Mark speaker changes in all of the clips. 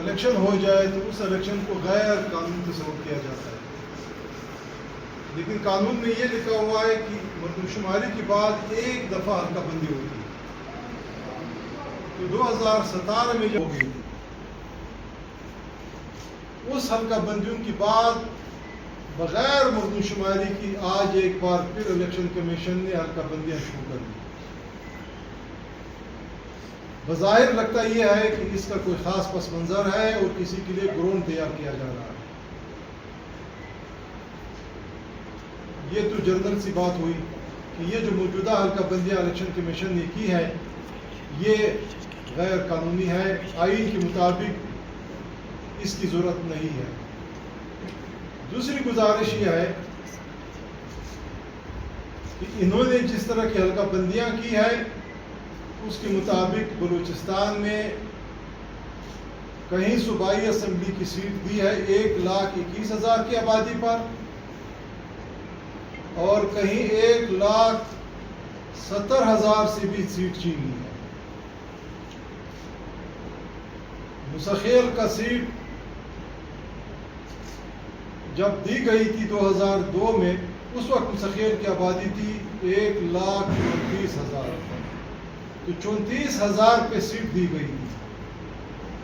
Speaker 1: Election ہو جائے تو اس election کو غیر قانونی تصور کیا جاتا ہے، لیکن قانون میں یہ لکھا ہوا ہے کہ مردم شماری کے بعد ایک دفعہ حلقہ بندی ہوتی ہے، تو 2017 میں جو ہو گئی تھی اس حلقہ بندیوں کے بعد بغیر مردم شماری کی آج ایک بار پھر الیکشن کمیشن نے حلقہ بندیاں شروع کر دی۔ بظاہر لگتا یہ ہے کہ اس کا کوئی خاص پس منظر ہے اور کسی کے لیے گراؤنڈ تیار کیا جا رہا ہے۔ یہ تو جنرل سی بات ہوئی کہ یہ جو موجودہ حلقہ بندیاں الیکشن کمیشن نے کی ہے یہ غیر قانونی ہے، آئین کے مطابق اس کی ضرورت نہیں ہے۔ دوسری گزارش یہ ہے کہ انہوں نے جس طرح کی حلقہ بندیاں کی ہے اس کے مطابق بلوچستان میں کہیں صوبائی اسمبلی کی سیٹ دی ہے 1,21,000 کی آبادی پر، اور کہیں 1,70,000 سے بھی سیٹ چھین لی ہے۔ مسخیل کا سیٹ جب دی گئی تھی 2002 میں، اس وقت مسخیل کی آبادی تھی 1,34,000، تو 34,000 پہ سیٹ دی گئی تھی،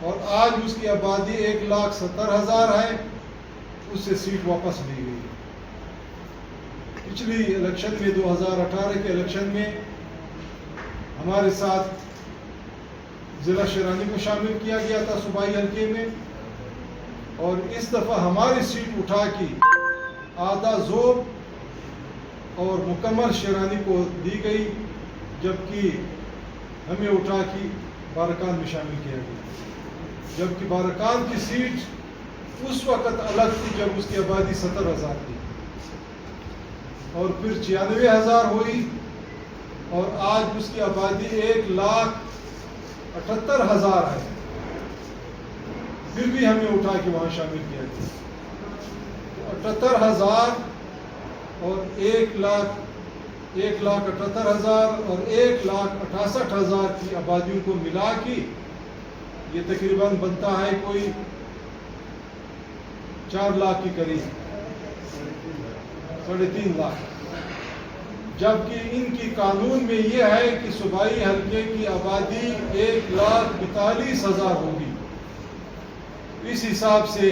Speaker 1: اور آج اس کی آبادی 1,70,000 ہے، اس سے سیٹ واپس لی گئی۔ پچھلی الیکشن میں 2018 کے الیکشن میں ہمارے ساتھ ضلع شیرانی کو شامل کیا گیا تھا صوبائی حلقے میں، اور اس دفعہ ہماری سیٹ اٹھا کے آدھا ذوب اور مکمل شیرانی کو دی گئی، جبکہ ہمیں اٹھا کے بارکان میں شامل کیا گیا، جبکہ بارکان کی سیٹ اس وقت الگ تھی جب اس کی آبادی 70,000 تھی، اور پھر 96,000 ہوئی، اور آج اس کی آبادی 1,78,000 ہے، پھر بھی ہمیں اٹھا کے وہاں شامل کیا گیا۔ 78,000 اور 1,78,000 اور 1,68,000 کی آبادیوں کو ملا کے یہ تقریباً بنتا ہے کوئی 4 لاکھ کے قریب، 3.5 لاکھ، جبکہ ان کی قانون میں یہ ہے کہ صوبائی حلقے کی آبادی 1,42,000 ہوگی۔ اس حساب سے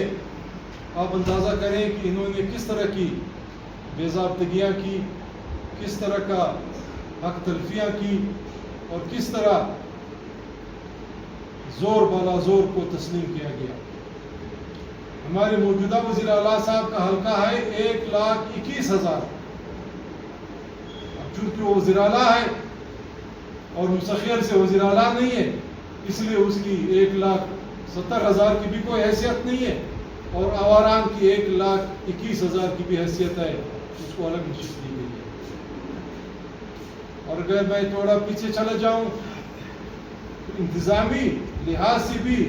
Speaker 1: آپ اندازہ کریں کہ انہوں نے کس طرح کی بے ضابطگیاں کی، کس طرح کا حق تلفیاں کی، اور کس طرح زور بالا زور کو تسلیم کیا گیا۔ ہمارے موجودہ وزیر اعلیٰ صاحب کا حلقہ ہے 1,21,000، اب چونکہ وہ وزیر اعلیٰ ہے اور مسخیر سے وزیر اعلیٰ نہیں ہے، اس لیے اس کی 1,70,000 کی بھی کوئی حیثیت نہیں ہے، اور آواران کی 1,21,000 کی بھی حیثیت ہے، اس کو الگ نشست دی گئی ہے۔ اور اگر میں تھوڑا پیچھے چلا جاؤں تو انتظامی لحاظ سے بھی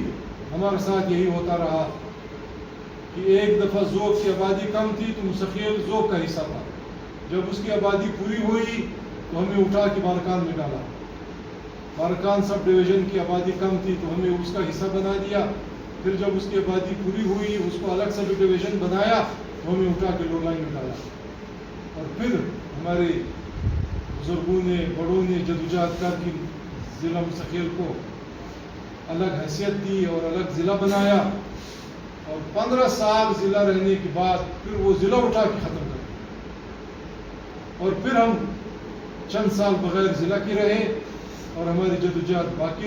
Speaker 1: ہمارے ساتھ یہی ہوتا رہا کہ ایک دفعہ ذوب کی آبادی کم تھی تو مسخیل ذوب کا حصہ تھا، جب اس کی آبادی پوری ہوئی تو ہمیں اٹھا کے بارکان میں ڈالا، بارکان سب ڈویژن کی آبادی کم تھی تو ہمیں اس کا حصہ بنا دیا، پھر جب اس کی آبادی پوری ہوئی اس کو الگ سب ڈویژن بنایا تو ہمیں اٹھا کے لو لائن میں ڈالا، اور پھر ہمارے بزرگوں نے بڑوں نے جدوجہد کر کے ضلع مسخیل کو الگ حیثیت دی اور الگ ضلع بنایا، اور 15 سال ضلع رہنے کے بعد پھر وہ ضلع اٹھا کے ختم کر دیا، اور پھر ہم چند سال بغیر ضلع کے رہے اور ہماری جدوجہد باقی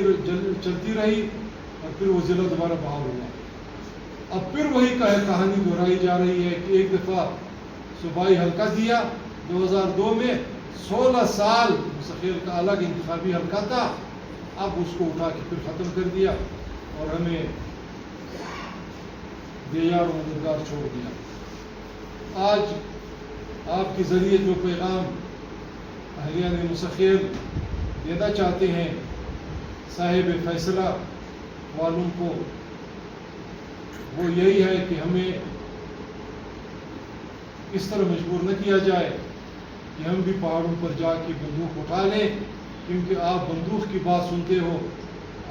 Speaker 1: چلتی رہی، اور پھر وہ ضلع دوبارہ بحال ہوا۔ اب پھر وہی کہانی دہرائی جا رہی ہے کہ ایک دفعہ صوبائی حلقہ دیا 2002 میں، 16 سال مسخیل کا الگ انتخابی حلقہ تھا، اب اس کو اٹھا کے پھر ختم کر دیا اور ہمیں بے یار و مددگار چھوڑ دیا۔ آج آپ کے ذریعے جو پیغام اہلیان مسخیل دینا چاہتے ہیں صاحب فیصلہ والوں کو، وہ یہی ہے کہ ہمیں اس طرح مجبور نہ کیا جائے کہ ہم بھی پہاڑوں پر جا کے بندوق اٹھا لیں، کیونکہ آپ بندوق کی بات سنتے ہو،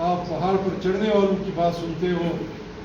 Speaker 1: آپ پہاڑ پر چڑھنے والوں کی بات سنتے ہو،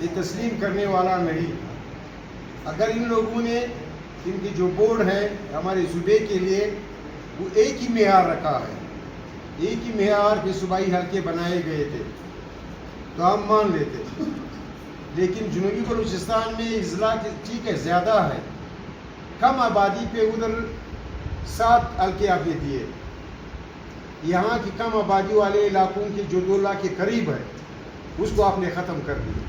Speaker 2: یہ تسلیم کرنے والا نہیں. اگر ان لوگوں نے ان کی جو بورڈ ہے ہمارے صوبے کے لیے وہ ایک ہی معیار رکھا ہے, ایک ہی معیار پہ صوبائی حلقے بنائے گئے تھے تو ہم مان لیتے. لیکن جنوبی بلوچستان میں اضلاع ٹھیک ہے زیادہ ہے, کم آبادی پہ ادھر 7 حلقے آپ نے دیے. یہاں کی کم آبادی والے علاقوں کے جو 2 لاکھ کے قریب ہے اس کو آپ نے ختم کر دیا.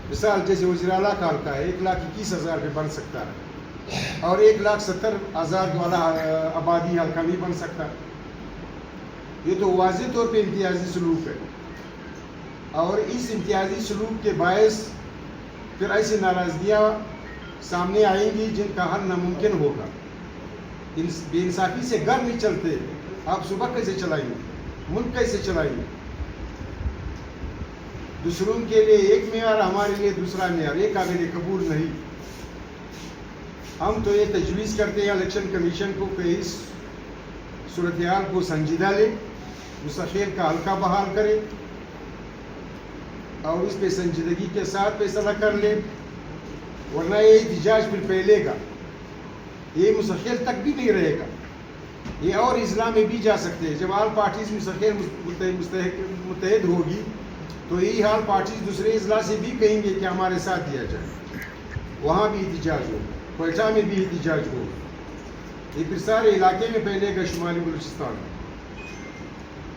Speaker 2: مثال جیسے وزیر اعلیٰ کا حلقہ ہے 1,21,000 پہ بن سکتا ہے اور 1,70,000 والا آبادی حلقہ نہیں بن سکتا. یہ تو واضح طور پہ امتیازی سلوک ہے, اور اس امتیازی سلوک کے باعث پھر ایسی ناراضگیاں سامنے آئیں گی جن کا حل ناممکن ہوگا. بے انصافی سے گھر نہیں چلتے, آپ صبح کیسے چلائیں گے, ملک کیسے چلائیں گے؟ دوسروں کے لیے ایک معیار, ہمارے لیے دوسرا معیار, یہ قابل قبول نہیں. ہم تو یہ تجویز کرتے ہیں الیکشن کمیشن کو کہ اس صورتحال کو سنجیدہ لے, مستقل کا حلقہ بحال کرے اور اس پہ سنجیدگی کے ساتھ فیصلہ کر لے, ورنہ یہ احتجاج پھر پھیلے گا, یہ مستقل تک بھی نہیں رہے گا. یہ اور اضلاع میں بھی جا سکتے ہیں. جب آل پارٹیز مستقل متحد ہوگی تو یہی حال پارٹیز دوسرے اضلاع سے بھی کہیں گے کہ ہمارے ساتھ دیا جائے, وہاں بھی احتجاج ہو, کوئٹہ میں بھی احتجاج ہو. یہ پھر سارے علاقے میں پھیلے گا شمالی بلوچستان میں.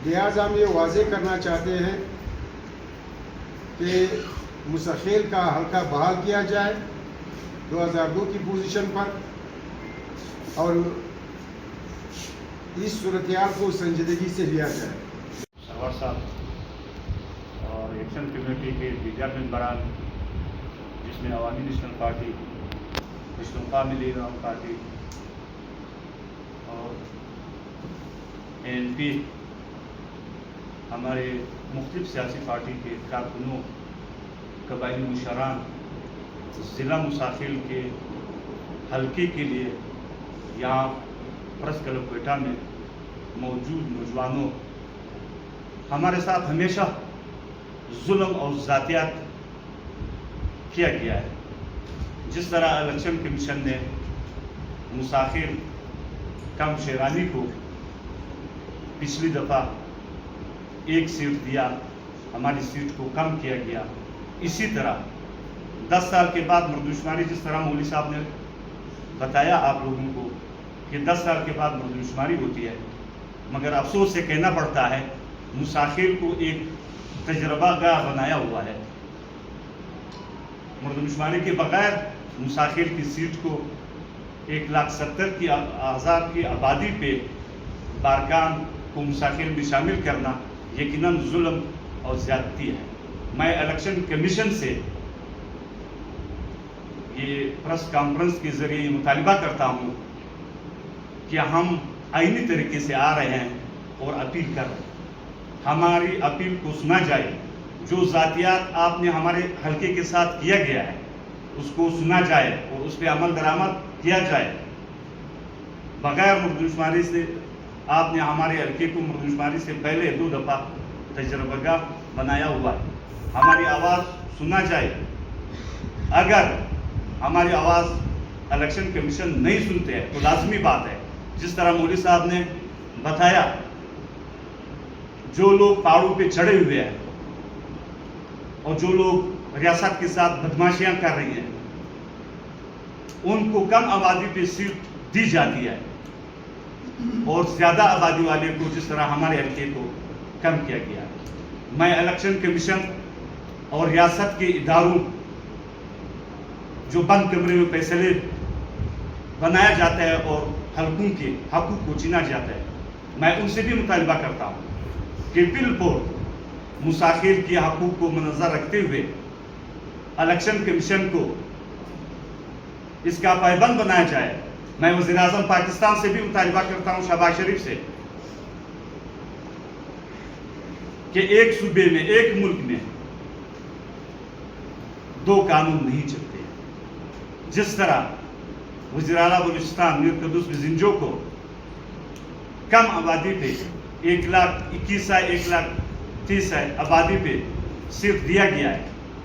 Speaker 2: لہٰذا ہم یہ واضح کرنا چاہتے ہیں کہ مستقل کا حلقہ بحال کیا جائے 2002 کی پوزیشن پر, اور اس صورتحال کو سنجیدگی سے لیا جائے.
Speaker 3: سرور صاحب اور ایکشن کمیٹی کے دیگر ممبران, جس میں عوامی نیشنل پارٹی, پشتونخوا ملی نواز پارٹی اور ANP, ہمارے مختلف سیاسی پارٹی کے کارکنوں, قبائلی مشران, ضلع مسافل کے حلقے کے لیے یہاں پریس کلب کوئٹہ میں موجود نوجوانوں, ہمارے ساتھ ہمیشہ ظلم اور ذاتیات کیا گیا ہے. جس طرح الیکشن کمیشن نے مسافر کم شیرانی کو پچھلی دفعہ 1 سیٹ دیا, ہماری سیٹ کو کم کیا گیا, اسی طرح 10 سال کے بعد مردمشماری, جس طرح مولوی صاحب نے بتایا آپ لوگوں کو کہ 10 سال کے بعد مردمشماری ہوتی ہے, مگر افسوس سے کہنا پڑتا ہے مسافر کو ایک تجربہ گاہ بنایا ہوا ہے. مردمشماری کے بغیر مسافر کی سیٹ کو 1,70,000 کی آبادی پہ بارکان کو مسافر میں شامل کرنا یقیناً ظلم اور زیادتی ہے. میں الیکشن کمیشن سے یہ پریس کانفرنس کے ذریعے یہ مطالبہ کرتا ہوں کہ ہم آئینی طریقے سے آ رہے ہیں اور اپیل کر رہے ہیں, ہماری اپیل کو سنا جائے. جو ذاتیات آپ نے ہمارے حلقے کے ساتھ کیا گیا ہے اس کو سنا جائے اور اس پہ عمل درآمد کیا جائے. بغیر مردمشماری سے آپ نے ہمارے حلقے کو مردمشماری سے پہلے 2 دفعہ تجربہ گاہ بنایا ہوا ہے, ہماری آواز سنا جائے. اگر ہماری آواز الیکشن کمیشن نہیں سنتے ہیں تو لازمی بات ہے, جس طرح مولوی صاحب نے بتایا, جو لوگ پہاڑوں پہ چڑھے ہوئے ہیں اور جو لوگ ریاست کے ساتھ بدماشیاں کر رہی ہیں ان کو کم آبادی پہ سیٹ دی جاتی ہے, اور زیادہ آبادی والے کو, جس طرح ہمارے حلقے کو کم کیا گیا. میں الیکشن کمیشن اور ریاست کے اداروں جو بند کمرے میں فیصلے بنایا جاتا ہے اور حلقوں کے حقوق کو چھینا جاتا ہے, میں ان سے بھی مطالبہ کرتا ہوں کہ بالکل مسافر کے حقوق کو منظر رکھتے ہوئے الیکشن کمیشن کو اس کا پابند بنایا جائے. میں وزیر اعظم پاکستان سے بھی مطالبہ کرتا ہوں, شہباز شریف سے, کہ ایک صوبے میں, ایک ملک میں 2 قانون نہیں چلتے. جس طرح وزیر اعلیٰ بلوچستان میر قدوس بزنجو کو کم آبادی پہ 1,21,000 1,30,000 آبادی پہ صرف دیا گیا ہے,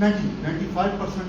Speaker 4: 95%